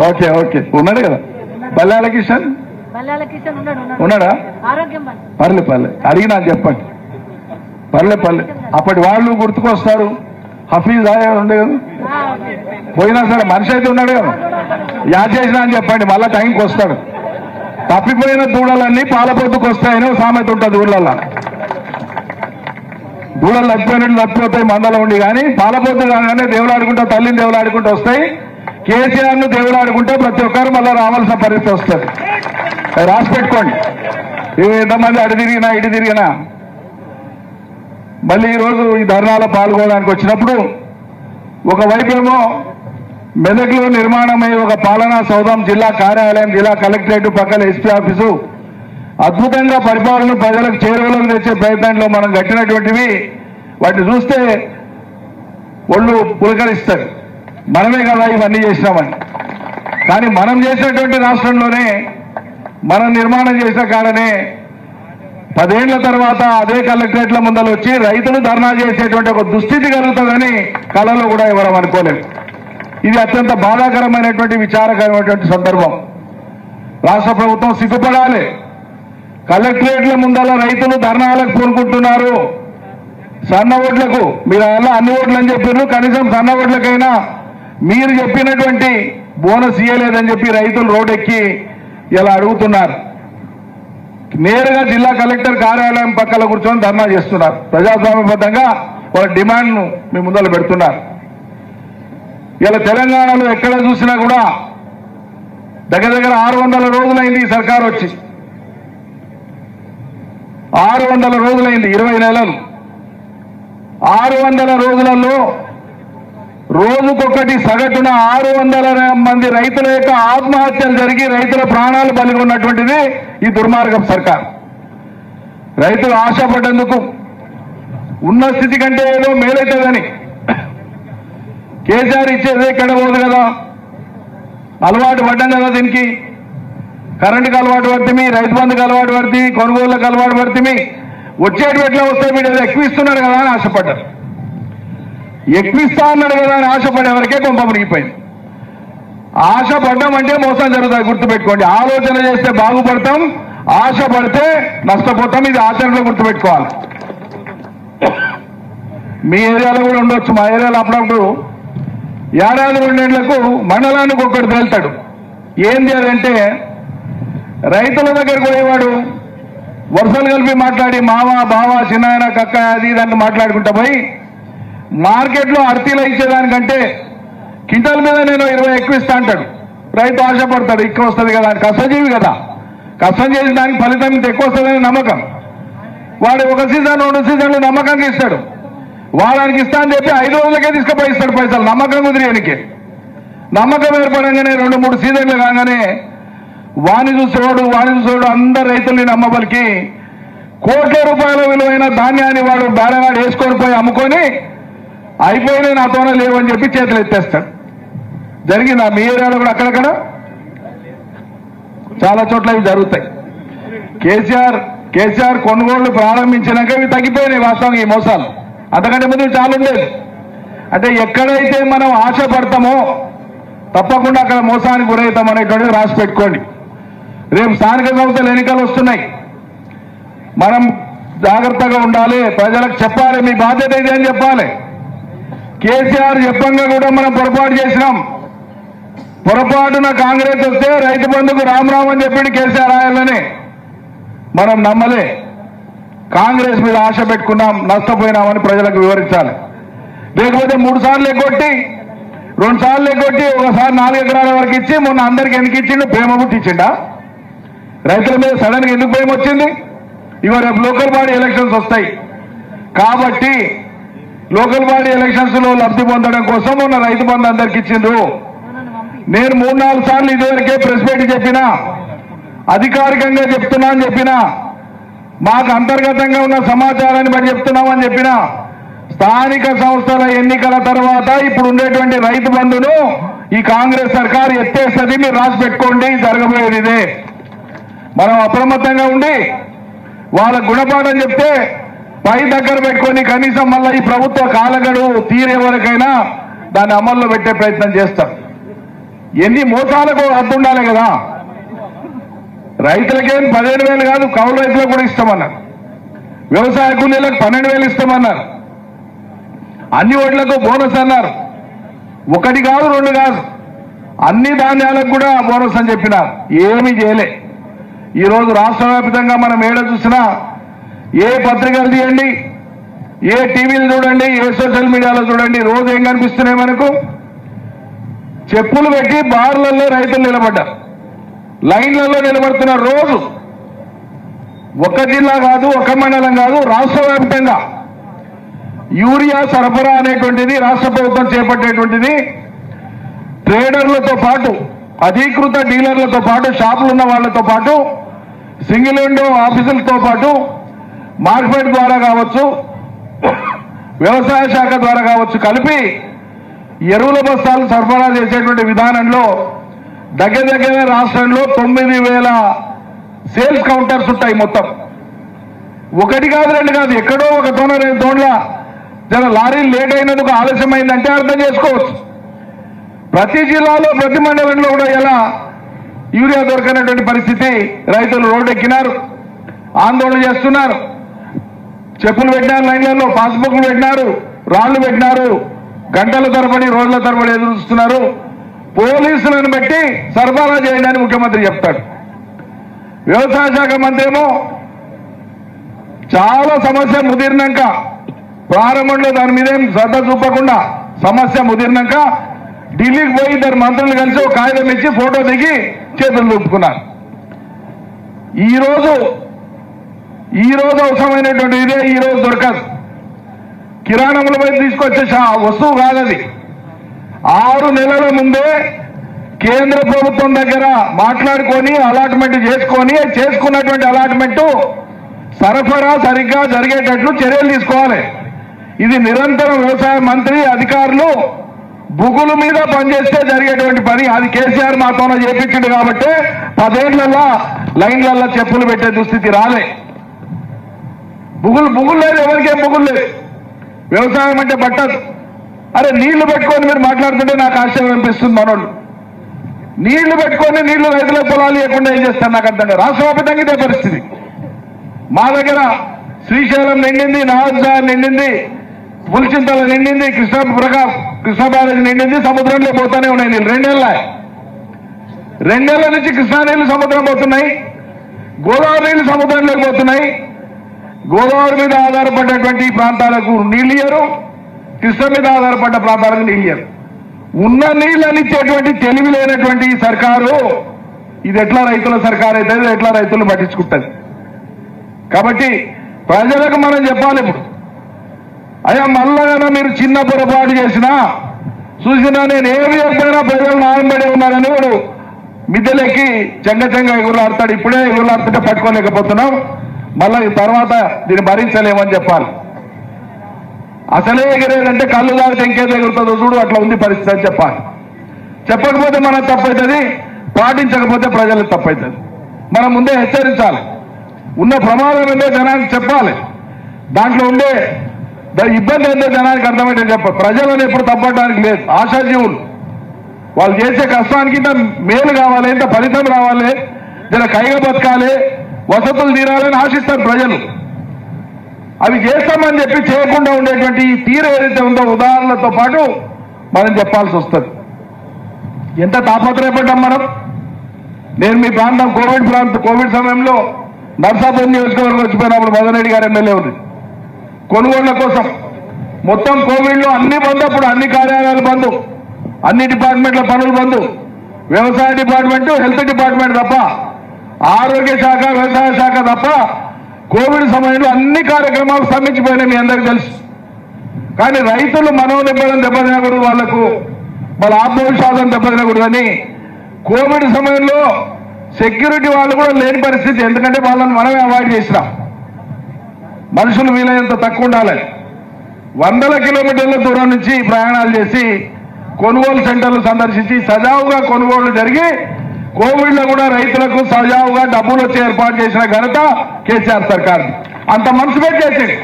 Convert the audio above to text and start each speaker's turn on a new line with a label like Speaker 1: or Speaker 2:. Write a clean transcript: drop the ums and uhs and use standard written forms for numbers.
Speaker 1: Okay okay ఉన్నాడు కదా బల్లాల కిషన్ ఉన్నాడా? పర్లే అడిగినా చెప్పండి. పర్లే అప్పటి వాళ్ళు గుర్తుకొస్తారు. హఫీజ్ ఆయా ఉండే కదా, పోయినా సరే మనిషి అయితే ఉన్నాడు కదా, యాద్ చేసినా అని చెప్పండి, మళ్ళా టైంకి వస్తాడు. తప్పిపోయిన దూడలన్నీ పాలపొద్దుకు వస్తాయని సామెత ఉంటుంది ఊళ్ళల్లో. దూడలు తప్పిపోతాయి మందలో ఉండి, కానీ పాలపొద్దు కాగానే దేవులాడుకుంటా తల్లిని దేవులాడుకుంటూ వస్తాయి. కేసీఆర్ ను దేవులాడుకుంటే ప్రతి ఒక్కరు మళ్ళీ రావాల్సిన పరిస్థితి వస్తుంది. రాసి పెట్టుకోండి. ఎంతమంది అటు తిరిగినా ఇటు తిరిగినా. మళ్ళీ ఈరోజు ఈ ధర్నాలో పాల్గొనడానికి వచ్చినప్పుడు ఒకవైపేమో మెదక్లో నిర్మాణమయ్యే ఒక పాలనా సౌధం, జిల్లా కార్యాలయం, జిల్లా కలెక్టరేట్ పక్కన ఎస్పీ ఆఫీసు అద్భుతంగా పరిపాలన ప్రజలకు చేరువలోకి తెచ్చే ప్రయత్నంలో మనం కట్టినటువంటివి వాటిని చూస్తే ఒళ్ళు పులకరిస్తారు. మనమే కదా ఇవన్నీ చేసినామని. కానీ మనం చేసినటువంటి రాష్ట్రంలోనే మనం నిర్మాణం చేసిన కాడనే 10 ఏళ్ల తర్వాత అదే కలెక్టరేట్ల ముందర వచ్చి రైతులు ధర్నా చేసేటువంటి ఒక దుస్థితి కలుగుతుందని కళలో కూడా ఎవరం అనుకోలేము. ఇది అత్యంత బాధాకరమైనటువంటి విచారకరమైనటువంటి సందర్భం. రాష్ట్ర ప్రభుత్వం సిగ్గుపడాలి. కలెక్టరేట్ల ముందర రైతులు ధర్నాలకు పూనుకుంటున్నారు. సన్న ఓట్లకు మీరు అలా అన్ని ఓట్లు అని చెప్పారు, కనీసం సన్న ఓట్లకైనా మీరు చెప్పినటువంటి బోనస్ ఇయ్యలేదని చెప్పి రైతులు రోడ్డెక్కి ఇలా అడుగుతున్నారు. నేరుగా జిల్లా కలెక్టర్ కార్యాలయం పక్కన కూర్చొని ధర్నా చేస్తున్నారు. ప్రజాస్వామ్యబద్ధంగా వాళ్ళ డిమాండ్ను మీ ముందర పెడుతున్నారు. ఇలా తెలంగాణలో ఎక్కడ చూసినా కూడా దగ్గర 600 రోజులైంది ఈ సర్కారు వచ్చి. 600 రోజులైంది, 20 నెలలు. 600 రోజులలో రోజుకొకటి సగటున 600 మంది రైతుల యొక్క ఆత్మహత్యలు జరిగి రైతుల ప్రాణాలు బలిగొన్నటువంటిది ఈ దుర్మార్గం సర్కార్. రైతులు ఆశపడ్డందుకు ఉన్న స్థితి కంటే ఏదో మేలైతుందని కేసీఆర్ ఇచ్చేది ఎక్కడ పోదు కదా, అలవాటు పడ్డం కదా దీనికి. కరెంటుకి అలవాటు పడుతుంది, రైతు బంధుకు అలవాటు పడుతుంది, కొనుగోళ్లకు అలవాటు పడుతుంది. వచ్చేటివెట్లా వస్తే వీడు ఏదో ఎక్కువిస్తున్నారు కదా అని ఆశపడ్డారు. ఎక్కువిస్తా అన్నాడు కదా అని ఆశపడే వరకే కొంప మునిగిపోయింది. ఆశపడ్డం అంటే మోసం జరుగుతుంది, గుర్తుపెట్టుకోండి. ఆలోచన చేస్తే బాగుపడతాం, ఆశపడితే నష్టపోతాం. ఇది ఆచరణలో గుర్తుపెట్టుకోవాలి. మీ ఏరియాలో కూడా ఉండొచ్చు. మా ఏరియాలో అప్పుడప్పుడు ఏడాది 2 ఏళ్లకు మండలానికి ఒక్కడు తేల్తాడు. ఏంది అదంటే రైతుల దగ్గరకు పోయేవాడు వరుసలు కలిపి మాట్లాడి మావ బావ చిన్నాయన కక్క అది దాన్ని మాట్లాడుకుంటా పోయి మార్కెట్లో అర్తీలు ఇచ్చేదానికంటే కింటాల మీద నేను 20 ఎక్కువ ఇస్తా అంటాడు. రైతు ఆశపడతాడు, ఎక్కువ వస్తుంది కదా, కష్టజీవి కదా, కష్టం చేసిన దానికి ఫలితం ఇంత ఎక్కువ వస్తుందని నమ్మకం. వాడు 1 సీజన్ 2 సీజన్లు నమ్మకంగా ఇస్తాడు. వారానికి ఇస్తా అని చెప్పి 5 రోజులకే తీసుకుపోయి ఇస్తాడు పైసలు, నమ్మకం కుదిరేనికి. నమ్మకం ఏర్పడంగానే 2-3 సీజన్లు కాగానే వాణి చూసేవాడు అందరు రైతుల్ని నమ్మబలికి కోట్ల రూపాయల విలువైన ధాన్యాన్ని వాడు బేరగాడు వేసుకొని పోయి అమ్ముకొని అయిపోయినాయి నాతోనే లేవని చెప్పి చేతులు ఎత్తేస్తాడు. జరిగిందా మీ ఏరియాలో కూడా? అక్కడక్కడ చాలా చోట్ల ఇవి జరుగుతాయి. కేసీఆర్ కొనుగోళ్లు ప్రారంభించినాక ఇవి తగ్గిపోయినాయి వాస్తవంగా ఈ మోసాలు. అంతకంటే ముందు చాలా ఉండేది. అంటే ఎక్కడైతే మనం ఆశపడతామో తప్పకుండా అక్కడ మోసానికి గురవుతాం అనేటువంటిది రాసి పెట్టుకోండి. రేపు స్థానిక సంస్థల ఎన్నికలు వస్తున్నాయి. మనం జాగ్రత్తగా ఉండాలి, ప్రజలకు చెప్పాలి, మీ బాధ్యత ఇది అని చెప్పాలి. కేసీఆర్ చెప్పంగా కూడా మనం పొరపాటు చేసినాం. పొరపాటున కాంగ్రెస్ వస్తే రైతు బంధుకు రామ్ అని చెప్పింది కేసీఆర్ ఆయననే. మనం నమ్మలే, కాంగ్రెస్ మీద ఆశ పెట్టుకున్నాం, నష్టపోయినామని ప్రజలకు వివరించాలి. లేకపోతే 3 సార్లు ఎగ్గొట్టి 2 సార్లు ఎగ్గొట్టి ఒకసారి 4 ఎకరాల వరకు ఇచ్చి మొన్న అందరికి ఎందుకు ఇచ్చిండు? ప్రేమ పుట్టించిండా? రైతుల మీద సడన్ గా ఎందుకు భయం వచ్చింది? ఇవాళ రేపు లోకల్ బాడీ ఎలక్షన్స్ వస్తాయి కాబట్టి లోకల్ బాడీ ఎలక్షన్స్ లో లబ్ధి పొందడం కోసం మొన్న రైతు బంధు అందరికి ఇచ్చిండ్రు. నేను 3-4 సార్లు ఇదివరకే ప్రెస్ మీట్ చెప్పినా, అధికారికంగా చెప్తున్నా అని చెప్పినా, మాకు అంతర్గతంగా ఉన్న సమాచారాన్ని బట్టి చెప్తున్నామని చెప్పినా, స్థానిక సంస్థల ఎన్నికల తర్వాత ఇప్పుడు ఉండేటువంటి రైతు బంధును ఈ కాంగ్రెస్ సర్కారు ఎత్తేస్తుంది. మీరు రాసి పెట్టుకోండి, జరగబోయేది ఇదే. మనం అప్రమత్తంగా ఉండి వాళ్ళ గుణపాఠం చెప్తే పై దగ్గర పెట్టుకొని కనీసం మళ్ళీ ఈ ప్రభుత్వ కాలగడువు తీరే వరకైనా దాన్ని అమల్లో పెట్టే ప్రయత్నం చేస్తాం. ఎన్ని మోసాలకు హద్దు ఉండాలి కదా. రైతులకేం 17,000 కాదు, కౌలు రైతులకు కూడా ఇస్తామన్నారు. వ్యవసాయ కూలీలకు 12,000 ఇస్తామన్నారు. అన్ని ఓట్లకు బోనస్ అన్నారు. ఒకటి కాదు, రెండు కాదు, అన్ని ధాన్యాలకు కూడా బోనస్ అని చెప్పినారు. ఏమీ చేయలే. ఈరోజు రాష్ట్ర వ్యాప్తంగా మనం ఏడ చూసినా, ఏ పత్రికలు తీయండి, ఏ టీవీలు చూడండి, ఏ సోషల్ మీడియాలో చూడండి, రోజు ఏం కనిపిస్తున్నాయి మనకు? చెప్పులు పెట్టి బార్లలో రైతులు నిలబడ్డారు, లైన్లలో నిలబడుతున్నారు. రోజు ఒక జిల్లా కాదు, ఒక మండలం కాదు, రాష్ట్ర వ్యాప్తంగా యూరియా సరఫరా అనేటువంటిది రాష్ట్ర ప్రభుత్వం చేపట్టేటువంటిది ట్రేడర్లతో పాటు, అధీకృత డీలర్లతో పాటు, షాపులు ఉన్న వాళ్ళతో పాటు, సింగిల్ విండో ఆఫీసులతో పాటు మార్కెట్ ద్వారా కావచ్చు, వ్యవసాయ శాఖ ద్వారా కావచ్చు, కలిపి ఎరువుల బస్తాలు సరఫరా చేసేటువంటి విధానంలో దగ్గర రాష్ట్రంలో 9,000 సేల్స్ కౌంటర్స్ ఉంటాయి. మొత్తం ఒకటి కాదు, రెండు కాదు, ఎక్కడో ఒక తోన రెండు తోన్ల జర లారీలు లేట్ అయినందుకు ఆలస్యమైందంటే అర్థం చేసుకోవచ్చు. ప్రతి జిల్లాలో, ప్రతి మండలంలో కూడా ఎలా యూరియా దొరకనటువంటి పరిస్థితి. రైతులు రోడ్డు ఎక్కినారు, ఆందోళన చేస్తున్నారు, చెప్పులు పెట్టినారు, లైన్లలో పాస్బుక్లు పెట్టినారు, రాళ్లు పెట్టినారు, గంటల తరబడి, రోజుల తరబడి ఎదురు చూస్తున్నారు. పోలీసులను బట్టి సరఫరా చేయండి అని ముఖ్యమంత్రి చెప్తాడు. వ్యవసాయ శాఖ మంత్రి ఏమో చాలా సమస్య ముదిరినాక, ప్రారంభంలో దాని మీదేం శ్రద్ధ చూపకుండా సమస్య ముదిరినాక ఢిల్లీకి పోయి ఇద్దరు మంత్రులు కలిసి ఒక కాగితం ఇచ్చి ఫోటో దిగి చేతులు చూపుకున్నారు. ఈ రోజు అవసరమైనటువంటి ఇదే ఈ రోజు దొరకదు. కిరాణముల పై తీసుకొచ్చే వస్తువు కాదది. 6 నెలల ముందే కేంద్ర ప్రభుత్వం దగ్గర మాట్లాడుకొని అలాట్మెంట్ చేసుకున్నటువంటి అలాట్మెంట్ సరఫరా సరిగ్గా జరిగేటట్లు చర్యలు తీసుకోవాలి. ఇది నిరంతరం వ్యవసాయ మంత్రి, అధికారులు బుగుల మీద పనిచేస్తే జరిగేటువంటి పని. అది కేసీఆర్ మాతోనే చేపించింది కాబట్టి 10 ఏళ్లలో లైన్లలో చెప్పులు పెట్టే దుస్థితి రాలే. బుగులు లేదు, ఎవరికేం బుగులు లేదు. వ్యవసాయం అంటే పట్టదు. అరే నీళ్లు పెట్టుకొని మీరు మాట్లాడుతుంటే నాకు ఆశ్చర్యం అనిపిస్తుంది. మనోళ్ళు నీళ్లు పెట్టుకొని నీళ్లు రైతుల పొలాలు లేకుండా ఏం చేస్తారు నాకు అర్థం కాదు. రాష్ట్ర వ్యాప్తంగా ఇదే పరిస్థితి. మా దగ్గర శ్రీశైలం నిండింది, నాగార్జున నిండింది, పులిచింతల నిండింది, కృష్ణా బ్యారేజ్ నిండింది, సముద్రంలో పోతానే ఉన్నాయి నీళ్ళు. 2 నెలల నుంచి కృష్ణా నీళ్లు సముద్రం పోతున్నాయి, గోదావరి నీళ్లు సముద్రంలోకి పోతున్నాయి. గోదావరి మీద ఆధారపడ్డటువంటి ప్రాంతాలకు నీళ్ళు ఇయ్యరు, కృష్ణ మీద ఆధారపడ్డ ప్రాంతాలకు నీళ్ళు ఇయ్యరు. ఉన్న నీళ్ళని ఇచ్చేటువంటి తెలివి లేనటువంటి ఈ సర్కారు ఇది ఎట్లా రైతుల సర్కారు అవుతుంది, ఎట్లా రైతులు పట్టించుకుంటుంది. కాబట్టి ప్రజలకు మనం చెప్పాలి. ఇప్పుడు అయ్యా మళ్ళా మీరు చిన్న పొరపాటు చేసినా చూసినా నేను ఏమి చెప్పినా ప్రజలు న్యాయం పడి ఉన్నారని వాడు మిద్దెలెక్కి చెంగ ఎగురులాడతాడు. ఇప్పుడే ఎగురులాడుతుంటే పట్టుకోలేకపోతున్నాం, మళ్ళీ తర్వాత దీన్ని భరించలేమని చెప్పాలి. అసలే ఎగిరేదంటే కళ్ళు దాడితే ఇంకేదో ఎగురుతుందో చూడు, అట్లా ఉంది పరిస్థితి అని చెప్పాలి. చెప్పకపోతే మనకు తప్పవుతుంది, పాటించకపోతే ప్రజలకు తప్పవుతుంది. మనం ముందే హెచ్చరించాలి. ఉన్న ప్రమాదం ఏందో జనానికి చెప్పాలి. దాంట్లో ఉండే ఇబ్బంది ఏందో జనానికి అర్థమైతే చెప్పాలి. ప్రజలను ఎప్పుడు తప్పడానికి లేదు. ఆశాజీవులు వాళ్ళు చేసే కష్టానికి ఇంత మేలు కావాలి, ఇంత ఫలితం రావాలి, జర కైగా బతకాలి, వసతులు తీరాలని ఆశిస్తారు ప్రజలు. అవి చేస్తామని చెప్పి చేయకుండా ఉండేటువంటి ఈ తీరు ఏదైతే ఉందో ఉదాహరణలతో పాటు మనం చెప్పాల్సి వస్తుంది. ఎంత తాపత్రయపడ్డాం మనం. నేను మీ ప్రాంతం కోవిడ్ సమయంలో నర్సాపూర్ నియోజకవర్గం వచ్చిపోయినప్పుడు మదన్ రెడ్డి గారు ఎమ్మెల్యే ఉంది. కొనుగోళ్ల కోసం మొత్తం కోవిడ్లో అన్ని బంద్, అప్పుడు అన్ని కార్యాలయాలు బంద్, అన్ని డిపార్ట్మెంట్ల పనులు బంద్, వ్యవసాయ డిపార్ట్మెంట్, హెల్త్ డిపార్ట్మెంట్ తప్ప, ఆరోగ్య శాఖ, వ్యవసాయ శాఖ తప్ప కోవిడ్ సమయంలో అన్ని కార్యక్రమాలు స్తంభించిపోయినాయి, మీ అందరికీ తెలుసు. కానీ రైతులు మనోనిబ్బరం దెబ్బతినకూడదు, వాళ్లకు వాళ్ళ ఆత్మవిశ్వాసం దెబ్బతినకూడదు అని కోవిడ్ సమయంలో సెక్యూరిటీ వాళ్ళు కూడా లేని పరిస్థితి. ఎందుకంటే వాళ్ళని మనమే అవాయిడ్ చేసినాం. మనుషులు వీలైనంత తక్కువ ఉండాలి. 100 కిలోమీటర్ల దూరం నుంచి ప్రయాణాలు చేసి కొనుగోలు సెంటర్లు సందర్శించి సజావుగా కొనుగోళ్లు జరిగి కోవిడ్ లో కూడా రైతులకు సజావుగా డబ్బులు వచ్చి ఏర్పాటు చేసిన ఘనత కేసీఆర్ సర్కార్. అంత మనసు పెట్టేసింది.